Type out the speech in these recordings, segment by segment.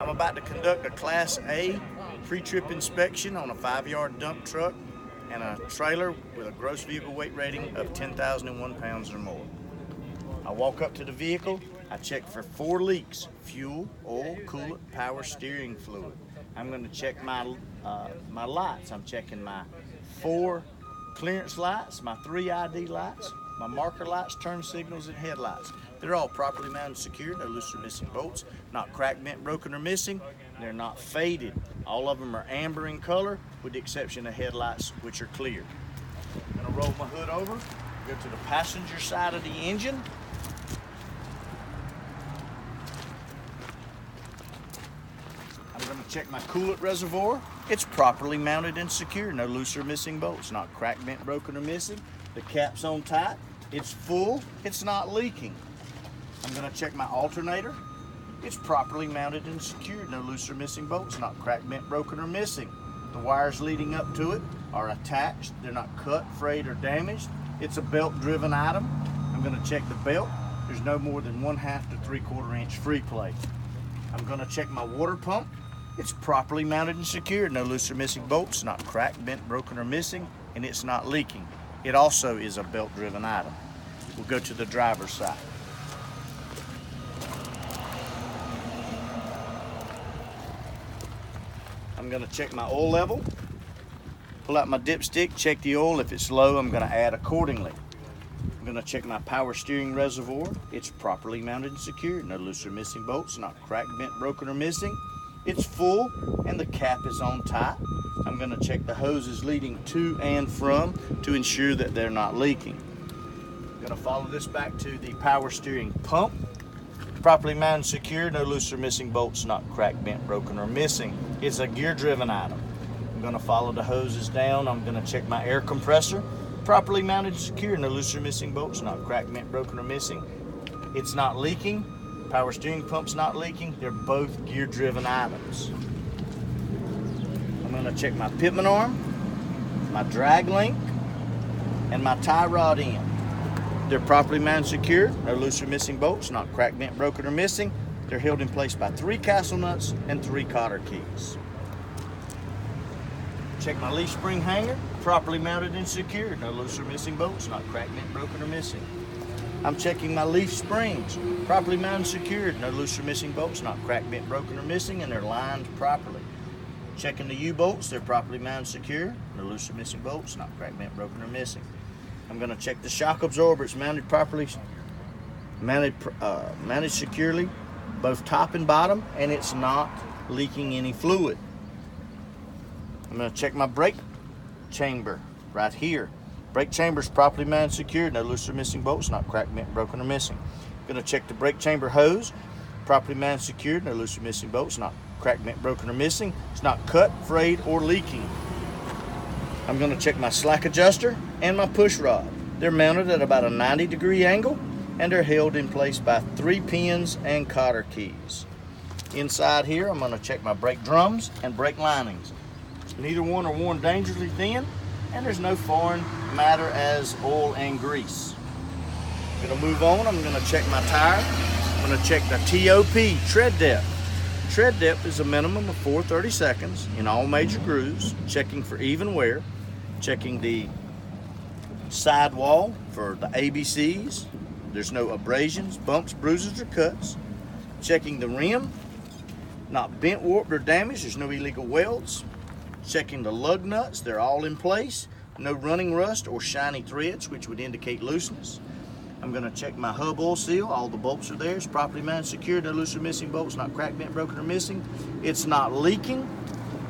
I'm about to conduct a Class A pre-trip inspection on a 5-yard dump truck and a trailer with a gross vehicle weight rating of 10,001 pounds or more. I walk up to the vehicle, I check for 4 leaks: fuel, oil, coolant, power steering fluid. I'm going to check my lights. I'm checking my 4 clearance lights, my 3 ID lights, my marker lights, turn signals, and headlights. They're all properly mounted and secured, no loose or missing bolts, not cracked, bent, broken, or missing. They're not faded. All of them are amber in color, with the exception of headlights, which are clear. I'm going to roll my hood over, go to the passenger side of the engine. I'm going to check my coolant reservoir. It's properly mounted and secure, no loose or missing bolts, not cracked, bent, broken, or missing. The cap's on tight, it's full, it's not leaking. I'm going to check my alternator. It's properly mounted and secured, no loose or missing bolts, not cracked, bent, broken, or missing. The wires leading up to it are attached, they're not cut, frayed, or damaged. It's a belt-driven item. I'm going to check the belt. There's no more than 1/2 to 3/4 inch free play. I'm going to check my water pump. It's properly mounted and secured, no loose or missing bolts, not cracked, bent, broken, or missing, and it's not leaking. It also is a belt-driven item. We'll go to the driver's side. I'm going to check my oil level, pull out my dipstick, check the oil. If it's low, I'm going to add accordingly. I'm going to check my power steering reservoir. It's properly mounted and secured, no loose or missing bolts, not cracked, bent, broken, or missing. It's full and the cap is on tight. I'm going to check the hoses leading to and from to ensure that they're not leaking. I'm going to follow this back to the power steering pump. Properly mounted and secured, no loose or missing bolts, not cracked, bent, broken, or missing. It's a gear-driven item. I'm going to follow the hoses down. I'm going to check my air compressor. Properly mounted and secured, no loose or missing bolts, not cracked, bent, broken, or missing. It's not leaking. Power steering pump's not leaking. They're both gear-driven items. I'm going to check my pitman arm, my drag link, and my tie rod end. They're properly mounted and secured, no loose or missing bolts, not cracked, bent, broken, or missing. They're held in place by 3 castle nuts and 3 cotter keys. Check my leaf spring hanger, properly mounted and secured, no loose or missing bolts, not cracked, bent, broken, or missing. I'm checking my leaf springs, properly mounted and secured, no loose or missing bolts, not cracked, bent, broken, or missing, and they're lined properly. Checking the U-bolts, they're properly mounted and secured, no loose or missing bolts, not cracked, bent, broken, or missing. I'm going to check the shock absorber. It's mounted properly, mounted securely, both top and bottom, and it's not leaking any fluid. I'm going to check my brake chamber right here. Brake chamber is properly mounted and secured, no loose or missing bolts, not cracked, bent, broken, or missing. I'm going to check the brake chamber hose, properly mounted and secured, no loose or missing bolts, not cracked, bent, broken, or missing. It's not cut, frayed, or leaking. I'm going to check my slack adjuster and my push rod. They're mounted at about a 90-degree angle, and they're held in place by 3 pins and cotter keys. Inside here, I'm going to check my brake drums and brake linings. Neither one are worn dangerously thin, and there's no foreign matter as oil and grease. I'm going to move on. I'm going to check my tire. I'm going to check the TOP, tread depth. Tread depth is a minimum of 4/32 in all major grooves, checking for even wear, checking the sidewall for the ABCs. There's no abrasions, bumps, bruises, or cuts. Checking the rim, not bent, warped, or damaged. There's no illegal welds. Checking the lug nuts, they're all in place. No running rust or shiny threads, which would indicate looseness. I'm going to check my hub oil seal. All the bolts are there. It's properly mounted, secured, no loose or missing bolts, not cracked, bent, broken, or missing. It's not leaking.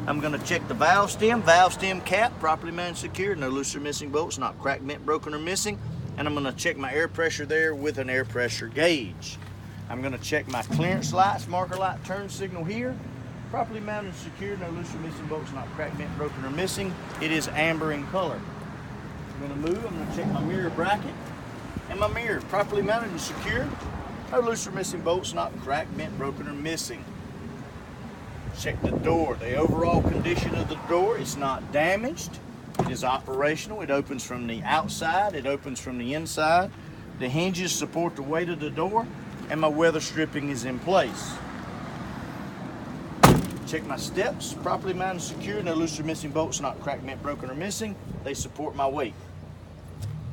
I'm going to check the valve stem cap, properly mounted, secured, no loose or missing bolts, not cracked, bent, broken, or missing. And I'm going to check my air pressure there with an air pressure gauge. I'm going to check my clearance lights, marker light, turn signal here. Properly mounted and secured, no loose or missing bolts, not cracked, bent, broken, or missing. It is amber in color. I'm going to move. I'm going to check my mirror bracket and my mirror. Properly mounted and secured, no loose or missing bolts, not cracked, bent, broken, or missing. Check the door. The overall condition of the door is not damaged. It is operational. It opens from the outside. It opens from the inside. The hinges support the weight of the door, and my weather stripping is in place. Check my steps, properly mounted and secure, no loose or missing bolts, not cracked, bent, broken, or missing. They support my weight.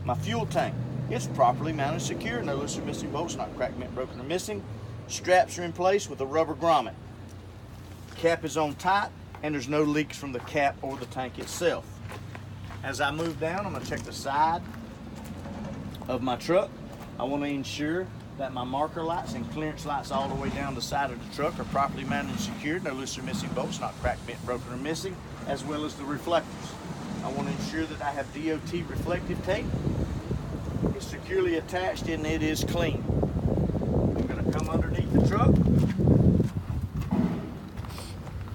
My fuel tank, it's properly mounted and secure, no loose or missing bolts, not cracked, bent, broken, or missing. Straps are in place with a rubber grommet. Cap is on tight, and there's no leaks from the cap or the tank itself. As I move down, I'm going to check the side of my truck. I want to ensure that my marker lights and clearance lights all the way down the side of the truck are properly mounted and secured, no loose or missing bolts, not cracked, bent, broken, or missing, as well as the reflectors. I want to ensure that I have DOT reflective tape. It's securely attached and it is clean. I'm going to come underneath the truck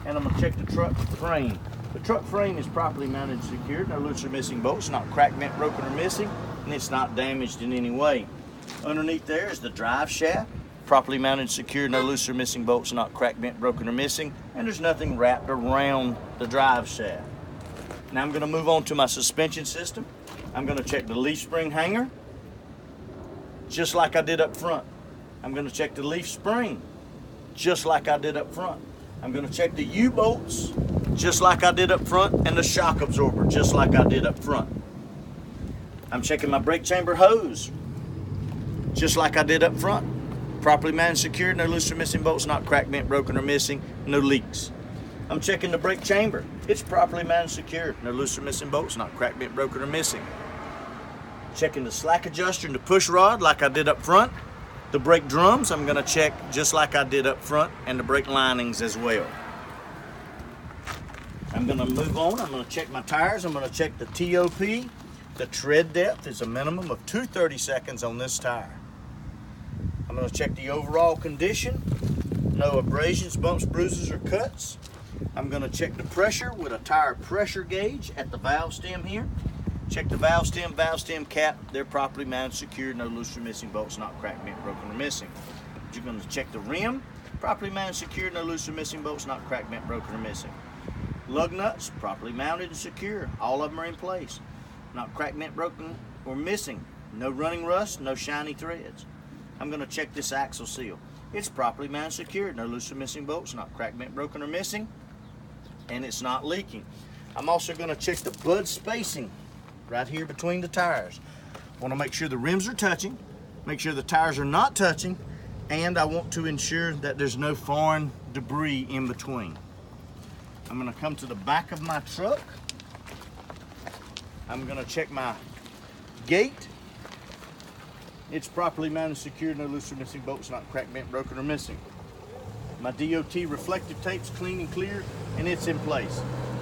and I'm going to check the truck frame. The truck frame is properly mounted and secured, no loose or missing bolts, not cracked, bent, broken, or missing, and it's not damaged in any way. Underneath there is the drive shaft, properly mounted and secured, no loose or missing bolts, not cracked, bent, broken, or missing, and there's nothing wrapped around the drive shaft. Now I'm going to move on to my suspension system. I'm going to check the leaf spring hanger, just like I did up front. I'm going to check the leaf spring, just like I did up front. I'm going to check the U-bolts, just like I did up front, and the shock absorber, just like I did up front. I'm checking my brake chamber hose, just like I did up front. Properly mounted and secured, no loose or missing bolts, not cracked, bent, broken, or missing, no leaks. I'm checking the brake chamber. It's properly mounted and secured, no loose or missing bolts, not cracked, bent, broken, or missing. Checking the slack adjuster and the push rod like I did up front. The brake drums I'm going to check just like I did up front, and the brake linings as well. I'm going to move on. I'm going to check my tires. I'm going to check the TOP. The tread depth is a minimum of 2/32 on this tire. I'm going to check the overall condition. No abrasions, bumps, bruises, or cuts. I'm going to check the pressure with a tire pressure gauge at the valve stem here. Check the valve stem cap. They're properly mounted, secured, no loose or missing bolts, not cracked, bent, broken, or missing. You're going to check the rim. Properly mounted, secured, no loose or missing bolts, not cracked, bent, broken, or missing. Lug nuts, properly mounted and secure. All of them are in place. Not cracked, bent, broken, or missing. No running rust, no shiny threads. I'm going to check this axle seal. It's properly mounted, secured, no loose or missing bolts, not cracked, bent, broken, or missing, and it's not leaking. I'm also going to check the bud spacing right here between the tires. I want to make sure the rims are touching, make sure the tires are not touching, and I want to ensure that there's no foreign debris in between. I'm going to come to the back of my truck. I'm going to check my gate. It's properly mounted, secured, no loose or missing bolts, not cracked, bent, broken, or missing. My DOT reflective tape's clean and clear, and it's in place.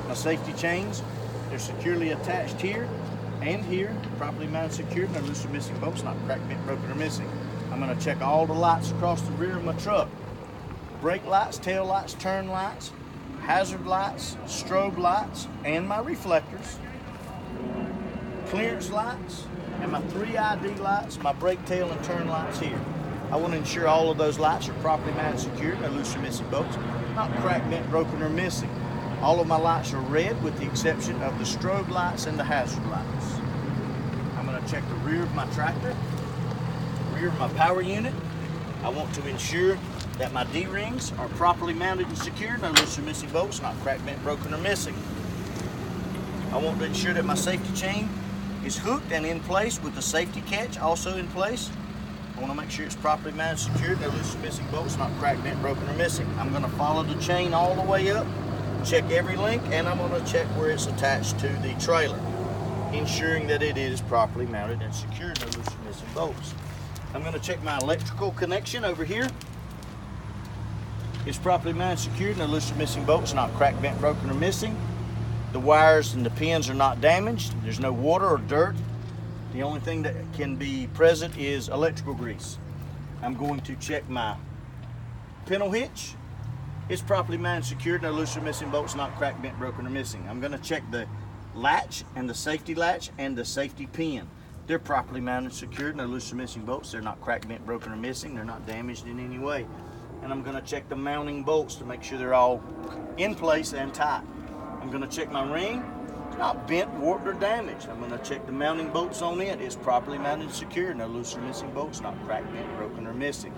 My safety chains, they're securely attached here and here, properly mounted, secured, no loose or missing bolts, not cracked, bent, broken, or missing. I'm going to check all the lights across the rear of my truck. Brake lights, tail lights, turn lights, hazard lights, strobe lights, and my reflectors. Clearance lights, and my 3 ID lights, my brake, tail, and turn lights here. I want to ensure all of those lights are properly mounted, secured, no loose or missing bolts, not cracked, bent, broken, or missing. All of my lights are red with the exception of the strobe lights and the hazard lights. I'm going to check the rear of my tractor, rear of my power unit. I want to ensure that my D-rings are properly mounted and secured, no loose or missing bolts, not cracked, bent, broken, or missing. I want to ensure that my safety chain is hooked and in place with the safety catch also in place. I want to make sure it's properly mounted, secured, no loose or missing bolts, not cracked, bent, broken, or missing. I'm going to follow the chain all the way up, check every link, and I'm going to check where it's attached to the trailer, ensuring that it is properly mounted and secured, no loose or missing bolts. I'm going to check my electrical connection over here. It's properly mounted, secured, no loose or missing bolts, not cracked, bent, broken, or missing. The wires and the pins are not damaged. There's no water or dirt. The only thing that can be present is electrical grease. I'm going to check my pintle hitch. It's properly mounted, secured, no loose or missing bolts, not cracked, bent, broken, or missing. I'm going to check the latch and the safety latch and the safety pin. They're properly mounted, secured, no loose or missing bolts. They're not cracked, bent, broken, or missing. They're not damaged in any way. And I'm going to check the mounting bolts to make sure they're all in place and tight. I'm going to check my ring. It's not bent, warped, or damaged. I'm going to check the mounting bolts on it. It's properly mounted and secured. No loose or missing bolts, not cracked, bent, broken, or missing.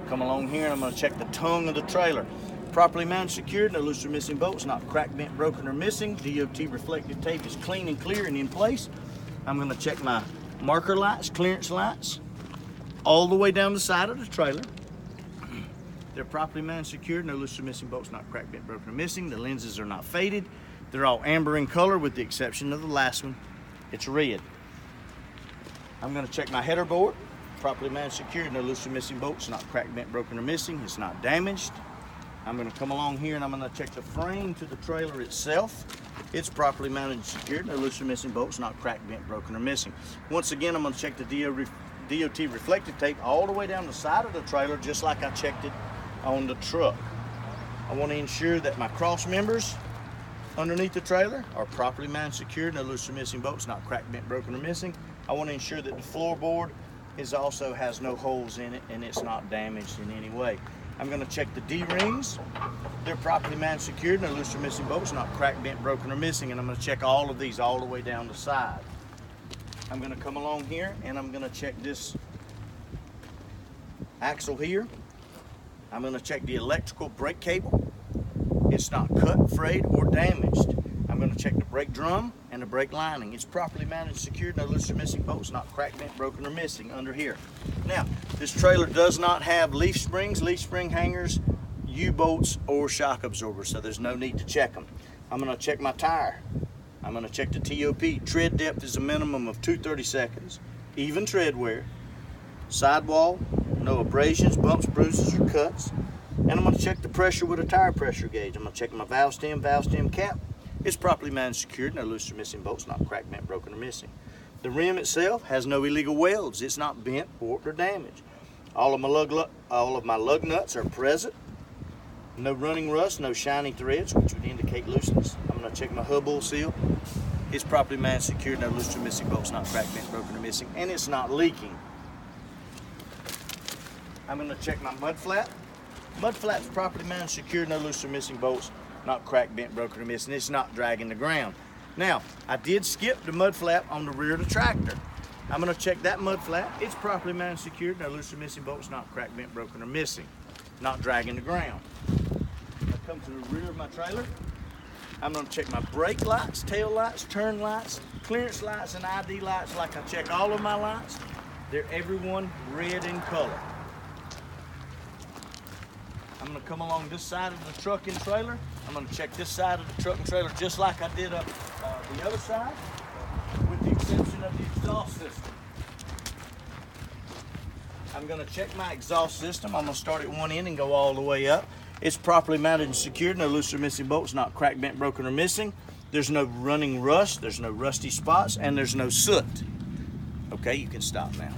Come along here and I'm going to check the tongue of the trailer. properly mounted and secured, no loose or missing bolts, not cracked, bent, broken, or missing. DOT reflective tape is clean and clear and in place. I'm gonna check my marker lights, clearance lights, all the way down the side of the trailer. They're properly mounted and secured, no loose or missing bolts, not cracked, bent, broken, or missing. The lenses are not faded. They're all amber in color with the exception of the last one. It's red. I'm gonna check my header board. Properly mounted and secured, no loose or missing bolts, not cracked, bent, broken, or missing. It's not damaged. I'm gonna come along here and I'm gonna check the frame to the trailer itself. It's properly mounted and secured, no loose or missing bolts, not cracked, bent, broken, or missing. Once again, I'm gonna check the DOT reflective tape all the way down the side of the trailer, just like I checked it on the truck. I wanna ensure that my cross members underneath the trailer are properly mounted and secured, no loose or missing bolts, not cracked, bent, broken, or missing. I wanna ensure that the floorboard also has no holes in it and it's not damaged in any way. I'm gonna check the D-rings. They're properly mounted and secured, no loose or missing bolts, not cracked, bent, broken, or missing. And I'm gonna check all of these all the way down the side. I'm gonna come along here and I'm gonna check this axle here. I'm gonna check the electrical brake cable. It's not cut, frayed, or damaged. I'm gonna check the brake drum and the brake lining. It's properly mounted and secured, no loose or missing bolts, not cracked, bent, broken, or missing under here. Now, this trailer does not have leaf springs, leaf spring hangers, U-bolts, or shock absorbers, so there's no need to check them. I'm gonna check my tire. I'm gonna check the TOP. Tread depth is a minimum of 2/32, even tread wear, sidewall, no abrasions, bumps, bruises, or cuts. And I'm gonna check the pressure with a tire pressure gauge. I'm gonna check my valve stem cap. It's properly mounted and secured, no loose or missing bolts, not cracked, bent, broken, or missing. The rim itself has no illegal welds. It's not bent, warped, or damaged. All of my lug nuts are present. No running rust, no shiny threads, which would indicate looseness. I'm gonna check my hub oil seal. It's properly mounted and secured, no loose or missing bolts, not cracked, bent, broken, or missing, and it's not leaking. I'm gonna check my mud flap. Mud flap's properly mounted and secured, no loose or missing bolts, not cracked, bent, broken, or missing. It's not dragging the ground. Now, I did skip the mud flap on the rear of the tractor. I'm gonna check that mud flap. It's properly mounted and secured, no loose or missing bolts, not cracked, bent, broken, or missing, not dragging the ground. I come to the rear of my trailer. I'm gonna check my brake lights, tail lights, turn lights, clearance lights, and ID lights like I check all of my lights. They're everyone red in color. I'm gonna come along this side of the truck and trailer. I'm gonna check this side of the truck and trailer just like I did up the other side, with the exception of the exhaust system. I'm gonna check my exhaust system. I'm gonna start at one end and go all the way up. It's properly mounted and secured, no loose or missing bolts, not cracked, bent, broken, or missing. There's no running rust, there's no rusty spots, and there's no soot. Okay, you can stop now.